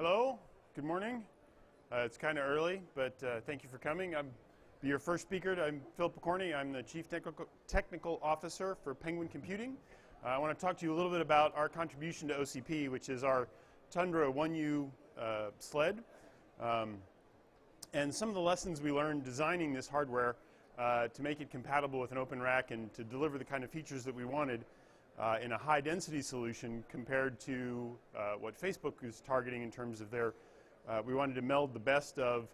Hello, good morning. It's kind of early, but thank you for coming. I'm your first speaker. I'm Phil Pokorny. I'm the Chief Technical Officer for Penguin Computing. I want to talk to you a little bit about our contribution to OCP, which is our Tundra 1U sled, and some of the lessons we learned designing this hardware to make it compatible with an open rack and to deliver the kind of features that we wanted in a high-density solution compared to what Facebook is targeting in terms of their, we wanted to meld the best of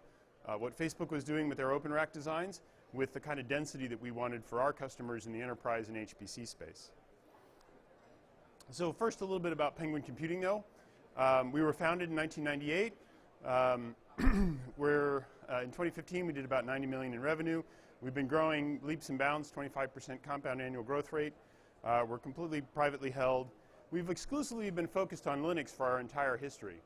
what Facebook was doing with their open rack designs with the kind of density that we wanted for our customers in the enterprise and HPC space. So first, a little bit about Penguin Computing, though. We were founded in 1998. In 2015, we did about $90 million in revenue. We've been growing leaps and bounds, 25% compound annual growth rate. We're completely privately held. We've exclusively been focused on Linux for our entire history.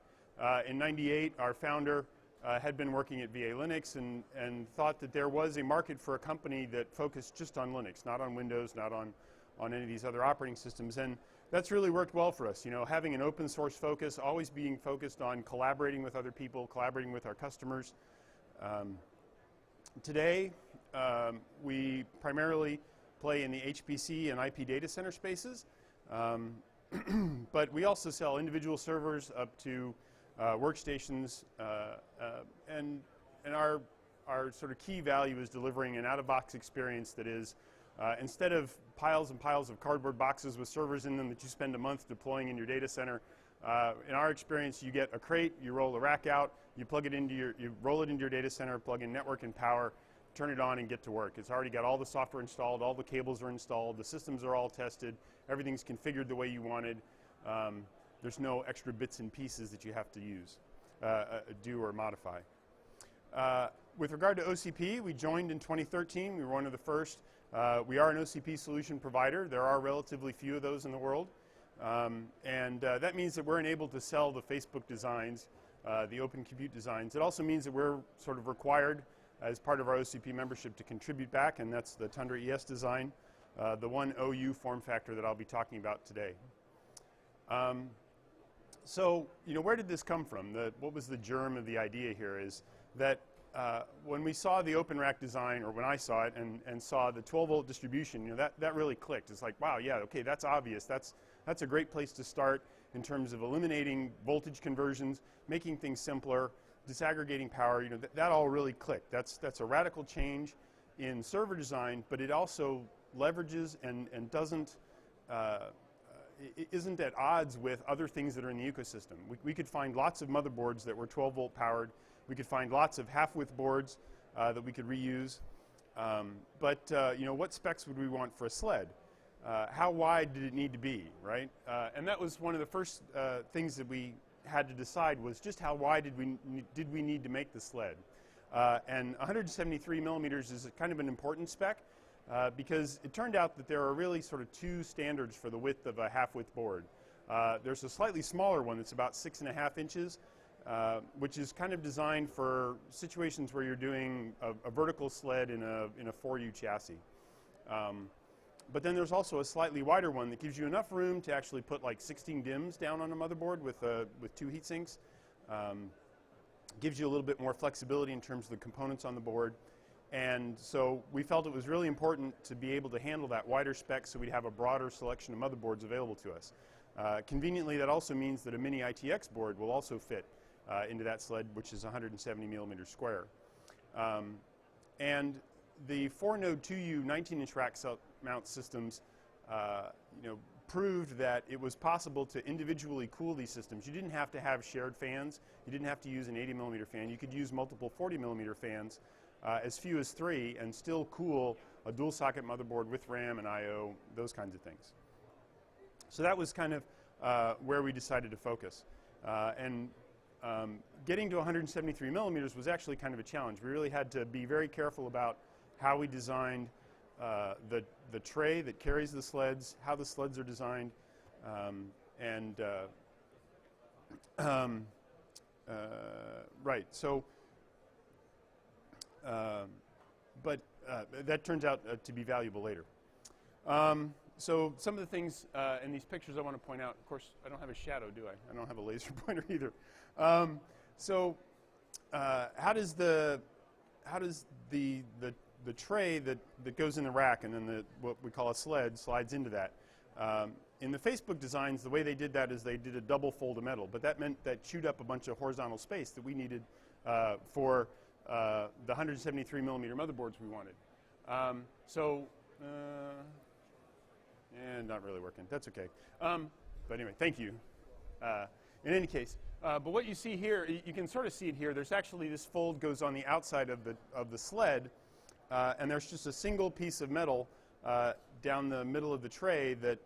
In '98, our founder had been working at VA Linux and thought that there was a market for a company that focused just on Linux, not on Windows, not on any of these other operating systems. And that's really worked well for us. You know, having an open source focus, always being focused on collaborating with other people, collaborating with our customers. Today, we primarily play in the HPC and IP data center spaces, but we also sell individual servers up to workstations, and our sort of key value is delivering an out-of-box experience that is, instead of piles and piles of cardboard boxes with servers in them that you spend a month deploying in your data center, in our experience, you get a crate, you roll a rack out, you plug it into you roll it into your data center, plug in network and power, turn it on and get to work. It's already got all the software installed, all the cables are installed, the systems are all tested, everything's configured the way you wanted. There's no extra bits and pieces that you have to use, do or modify. With regard to OCP, we joined in 2013. We were one of the first. We are an OCP solution provider. There are relatively few of those in the world. And that means that we're enabled to sell the Facebook designs, the Open Compute designs. It also means that we're sort of required as part of our OCP membership to contribute back, and that's the Tundra ES design, the one OU form factor that I'll be talking about today. So, you know, where did this come from? What was the germ of the idea here is that when we saw the open rack design, or when I saw it and saw the 12-volt distribution, you know, that really clicked. It's like, wow, yeah, okay, that's obvious. That's a great place to start in terms of eliminating voltage conversions, making things simpler, disaggregating power. You know, that all really clicked. That's a radical change in server design, but it also leverages and doesn't isn't at odds with other things that are in the ecosystem. We could find lots of motherboards that were 12-volt powered. We could find lots of half-width boards that we could reuse. But you know, what specs would we want for a sled? How wide did it need to be, right? And that was one of the first things that we had to decide was just how wide did we need to make the sled. And 173 millimeters is kind of an important spec because it turned out that there are really sort of two standards for the width of a half-width board. There's a slightly smaller one that's about 6.5 inches, which is kind of designed for situations where you're doing a vertical sled in a 4U chassis. But then there's also a slightly wider one that gives you enough room to actually put like 16 DIMMs down on a motherboard with 2 heat sinks. Gives you a little bit more flexibility in terms of the components on the board. And so we felt it was really important to be able to handle that wider spec so we'd have a broader selection of motherboards available to us. Conveniently, that also means that a mini ITX board will also fit into that sled, which is 170 millimeters square. And the 4-node 2U 19-inch rack mount systems you know, proved that it was possible to individually cool these systems. You didn't have to have shared fans. You didn't have to use an 80-millimeter fan. You could use multiple 40-millimeter fans, as few as 3, and still cool a dual-socket motherboard with RAM and I/O, those kinds of things. So that was kind of where we decided to focus. Getting to 173 millimeters was actually kind of a challenge. We really had to be very careful about how we designed the tray that carries the sleds, how the sleds are designed, right. So, but that turns out to be valuable later. so some of the things in these pictures I want to point out. Of course, I don't have a shadow, do I? I don't have a laser pointer either. How does the tray that goes in the rack and then what we call a sled slides into that? In the Facebook designs, the way they did that is they did a double fold of metal, but that meant that chewed up a bunch of horizontal space that we needed for the 173 millimeter motherboards we wanted. And not really working. That's okay. But anyway, thank you. In any case, but what you see here, you can sort of see it here. There's actually this fold goes on the outside of the sled, and there's just a single piece of metal down the middle of the tray that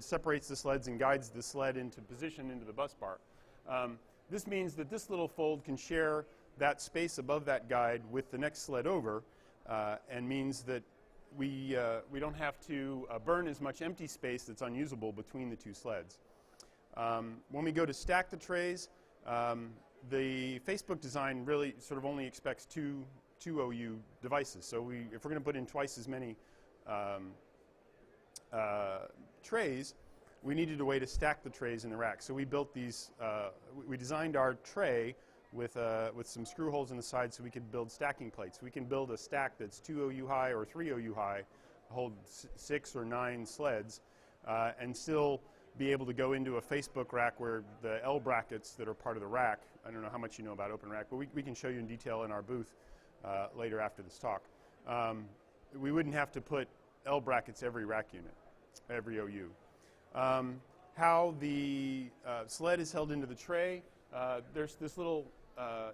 separates the sleds and guides the sled into position into the bus bar. This means that this little fold can share that space above that guide with the next sled over, and means that we don't have to burn as much empty space that's unusable between the two sleds. When we go to stack the trays, the Facebook design really sort of only expects two OU devices. So if we're going to put in twice as many trays, we needed a way to stack the trays in the rack. So we built these. We designed our tray with some screw holes in the side so we could build stacking plates. We can build a stack that's 2 OU high or 3 OU high, hold 6 or 9 sleds, and still be able to go into a Facebook rack where the L brackets that are part of the rack, I don't know how much you know about Open Rack, but we can show you in detail in our booth later after this talk. We wouldn't have to put L brackets every rack unit, every OU. How the sled is held into the tray, there's this little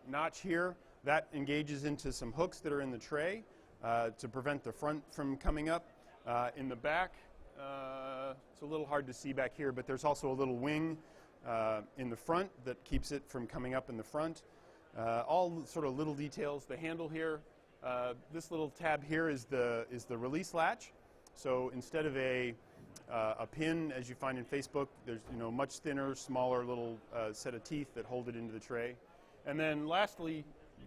notch here that engages into some hooks that are in the tray to prevent the front from coming up. In the back, it's a little hard to see back here, but there's also a little wing in the front that keeps it from coming up in the front. All sort of little details. The handle here, this little tab here is the release latch. So instead of a pin, as you find in Facebook, there's much thinner, smaller little set of teeth that hold it into the tray. And then lastly,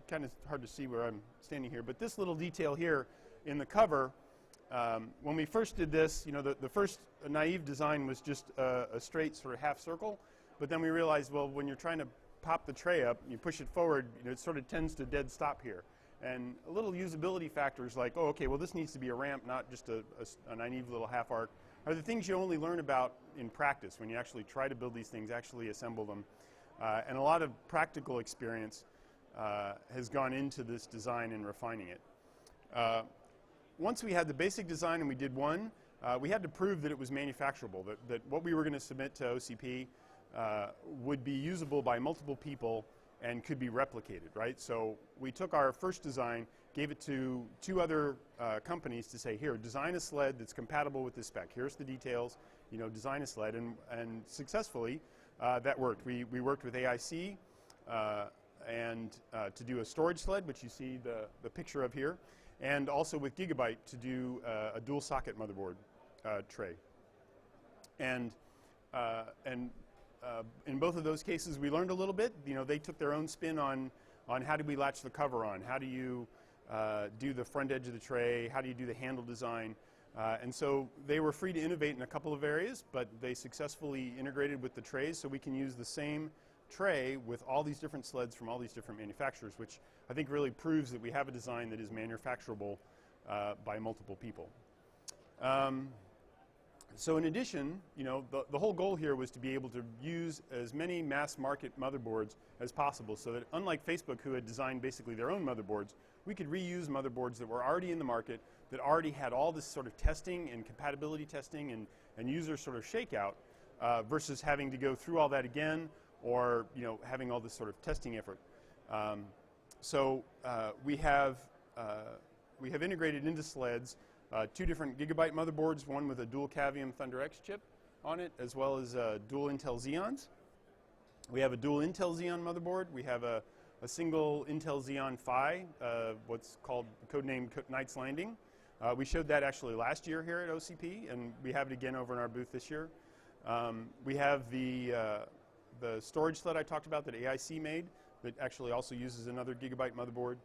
kind of hard to see where I'm standing here, but this little detail here in the cover. When we first did this, the first naive design was just a straight sort of half circle, but then we realized, well, when you're trying to pop the tray up, you push it forward, it sort of tends to dead stop here. And a little usability factors like, oh, okay, well, this needs to be a ramp, not just a naive little half arc, are the things you only learn about in practice when you actually try to build these things, actually assemble them. And a lot of practical experience has gone into this design and refining it. Once we had the basic design and we did one, we had to prove that it was manufacturable, that what we were going to submit to OCP would be usable by multiple people and could be replicated, right? So we took our first design, gave it to 2 other companies to say, here, design a sled that's compatible with this spec. Here's the details, design a sled, and successfully that worked. We worked with AIC and to do a storage sled, which you see the picture of here, and also with Gigabyte to do a dual socket motherboard tray. And in both of those cases, we learned a little bit. They took their own spin on how do we latch the cover on, how do you do the front edge of the tray, how do you do the handle design. And so they were free to innovate in a couple of areas, but they successfully integrated with the trays, so we can use the same tray with all these different sleds from all these different manufacturers, which I think really proves that we have a design that is manufacturable by multiple people. So in addition, the whole goal here was to be able to use as many mass market motherboards as possible, so that unlike Facebook, who had designed basically their own motherboards, we could reuse motherboards that were already in the market, that already had all this sort of testing and compatibility testing and user sort of shakeout, versus having to go through all that again, or having all this sort of testing effort. So we have integrated into sleds 2 different Gigabyte motherboards, one with a dual Cavium Thunder X chip on it, as well as dual Intel Xeons. We have a dual Intel Xeon motherboard. We have a single Intel Xeon Phi, what's called codenamed Knight's Landing. We showed that actually last year here at OCP, and we have it again over in our booth this year. We have the storage sled I talked about that AIC made that actually also uses another Gigabyte motherboard.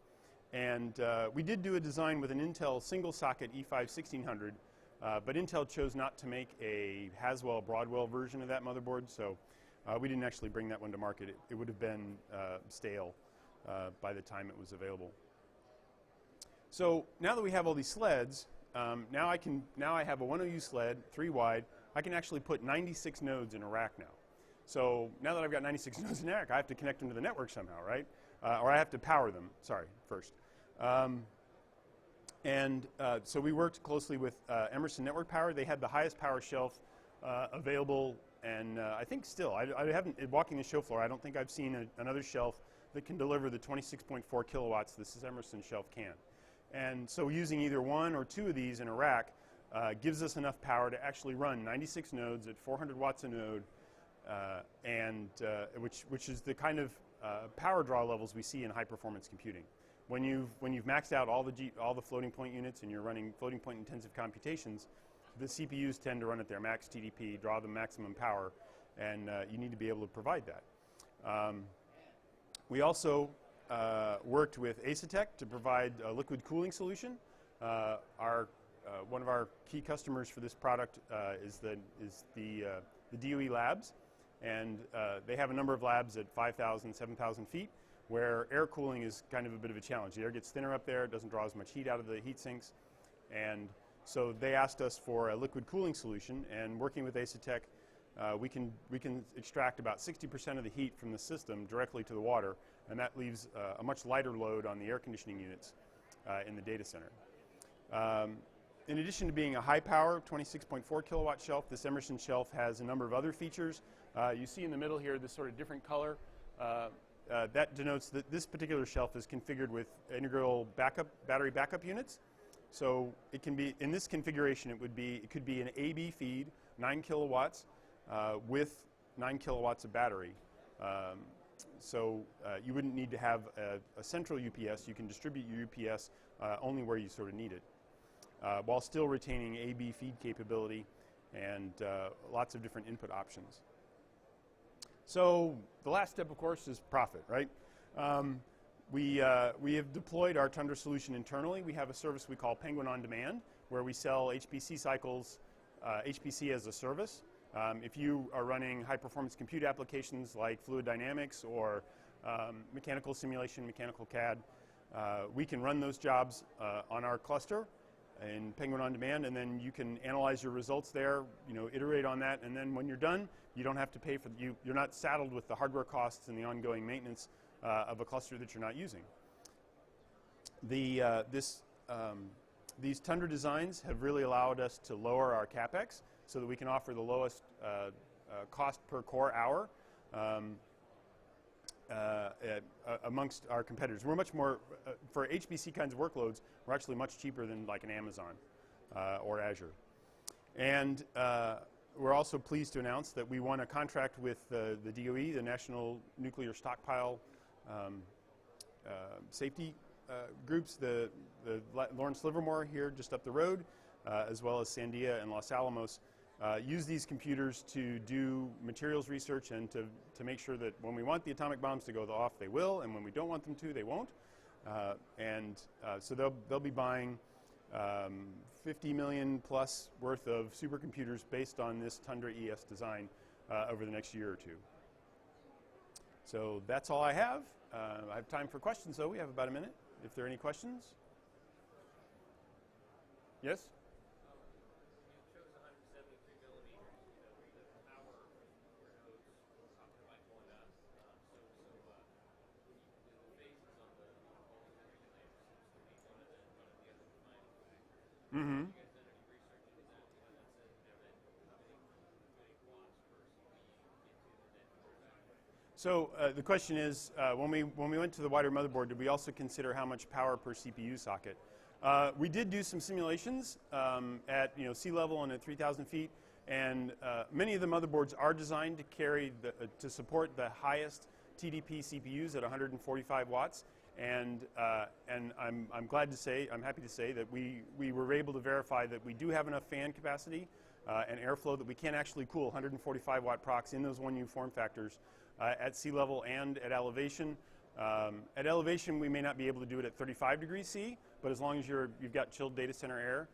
And we did do a design with an Intel single socket E5 1600, but Intel chose not to make a Haswell-Broadwell version of that motherboard, so we didn't actually bring that one to market. It would have been stale by the time it was available. So now that we have all these sleds, now I have a 1OU sled, 3 wide. I can actually put 96 nodes in a rack now. So now that I've got 96 nodes in a rack, I have to connect them to the network somehow, right? Or I have to power them, first. So we worked closely with Emerson Network Power. They had the highest power shelf available, and I think still, I haven't, walking the show floor, I don't think I've seen another shelf that can deliver the 26.4 kilowatts this Emerson shelf can. And so using either 1 or 2 of these in a rack gives us enough power to actually run 96 nodes at 400 watts a node, which is the kind of power draw levels we see in high-performance computing. When you've maxed out all the floating point units and you're running floating point intensive computations, the CPUs tend to run at their max TDP, draw the maximum power, and you need to be able to provide that. We also worked with Asetek to provide a liquid cooling solution. One of our key customers for this product is the DOE labs, and they have a number of labs at 5,000, 7,000 feet, where air cooling is kind of a bit of a challenge. The air gets thinner up there, it doesn't draw as much heat out of the heat sinks, and so they asked us for a liquid cooling solution, and working with Asetek, we can extract about 60% of the heat from the system directly to the water, and that leaves a much lighter load on the air conditioning units in the data center. In addition to being a high power 26.4 kilowatt shelf, this Emerson shelf has a number of other features. You see in the middle here this sort of different color. That denotes that this particular shelf is configured with integral battery backup units. So it can be, in this configuration, it could be an AB feed, 9 kilowatts, with 9 kilowatts of battery. So you wouldn't need to have a central UPS. You can distribute your UPS only where you sort of need it, while still retaining AB feed capability and lots of different input options. So the last step, of course, is profit, right? We have deployed our Tundra solution internally. We have a service we call Penguin On Demand, where we sell HPC cycles, HPC as a service. If you are running high-performance compute applications like fluid dynamics or mechanical simulation, mechanical CAD, we can run those jobs on our cluster in Penguin On Demand, and then you can analyze your results there, iterate on that, and then when you're done, you don't have to pay for you're not saddled with the hardware costs and the ongoing maintenance of a cluster that you're not using. These Tundra designs have really allowed us to lower our CapEx so that we can offer the lowest cost per core hour amongst our competitors. We're much more, for HPC kinds of workloads, we're actually much cheaper than like an Amazon or Azure. And we're also pleased to announce that we won a contract with the DOE, the National Nuclear Stockpile Safety Groups, the Lawrence Livermore here just up the road, as well as Sandia and Los Alamos, use these computers to do materials research and to make sure that when we want the atomic bombs to go off, they will, and when we don't want them to, they won't. So they'll be buying 50 million plus worth of supercomputers based on this Tundra ES design over the next year or two. So that's all I have. I have time for questions, though. We have about a minute. If there are any questions. Yes? Mm-hmm. So the question is, when we went to the wider motherboard, did we also consider how much power per CPU socket? We did do some simulations at sea level and at 3,000 feet, and many of the motherboards are designed to carry to support the highest TDP CPUs at 145 watts. And I'm happy to say that we were able to verify that we do have enough fan capacity and airflow that we can actually cool 145 watt procs in those 1U form factors at sea level and at elevation. At elevation, we may not be able to do it at 35 degrees C, but as long as you've got chilled data center air,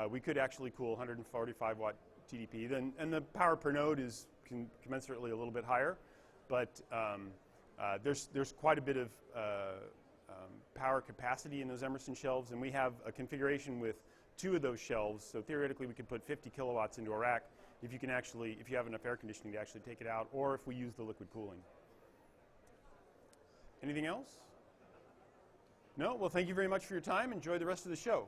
we could actually cool 145 watt TDP. And the power per node is commensurately a little bit higher, but there's quite a bit of power capacity in those Emerson shelves, and we have a configuration with 2 of those shelves, so theoretically we could put 50 kilowatts into a rack if you have enough air conditioning to actually take it out, or if we use the liquid cooling. Anything else? No? Well, thank you very much for your time. Enjoy the rest of the show.